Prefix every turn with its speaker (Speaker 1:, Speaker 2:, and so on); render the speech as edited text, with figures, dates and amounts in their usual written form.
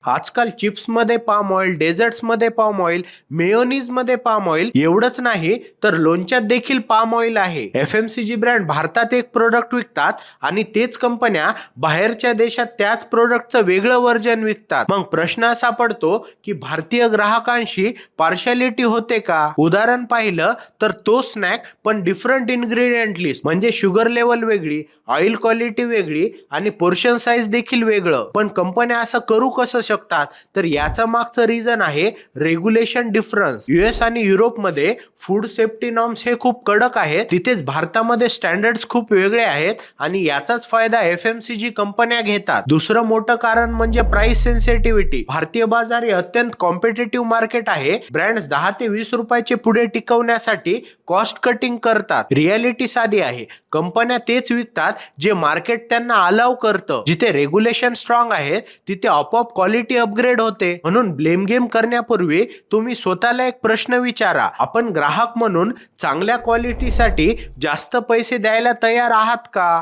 Speaker 1: आजकाल चिप्समध्ये palm oil, डेझर्ट्समध्ये पाम ऑइल, मेयोनीजमध्ये पाम ऑइल एवढंच नाही तर लोणच्यात देखील पाम ऑइल आहे. FMCG ब्रँड भारतात एक प्रोडक्ट विकतात आणि तेच कंपन्या बाहेरच्या देशात त्याच प्रोडक्टचं वेगळं व्हर्जन विकतात. मग प्रश्न असा पडतो की भारतीय ग्राहकांशी पार्शालिटी होते का? उदाहरण पाहिलं तर तो स्नॅक पण डिफरंट इन्ग्रेडियंट लिस्ट, म्हणजे शुगर लेवल वेगळी, ऑइल क्वालिटी वेगळी आणि पोर्शन साईज देखील वेगळं. पण कंपन्या असं करू कसं शकतात? तर याचा मागचं रिझन आहे रेग्युलेशन डिफरन्स. US आणि युरोपमध्ये फूड सेफ्टी नॉर्म्स हे खूप कडक आहेत, तिथेच भारतामध्ये स्टँडर्ड्स खूप वेगळे आहेत आणि याचाच फायदा FMCG कंपन्या घेतात. दुसरं मोठं कारण म्हणजे प्राइस सेन्सिटिव्हिटी. भारतीय बाजार हे अत्यंत कॉम्पिटेटिव्ह मार्केट आहे. ब्रँड्स 10 ते 20 रुपयाचे पुढे टिकवण्यासाठी कॉस्ट कटिंग करतात. रियालिटी साधी आहे, कंपन्या तेच विकतात जे मार्केट त्यांना अलाव करतं. जिथे रेग्युलेशन स्ट्रॉंग आहे तिथे आपोआप क्वालिटी अपग्रेड होते. म्हणून ब्लेम गेम करण्यापूर्वी तुम्ही स्वतःला एक प्रश्न विचारा, आपण ग्राहक म्हणून चांगल्या क्वालिटीसाठी जास्त पैसे द्यायला तयार आहात का?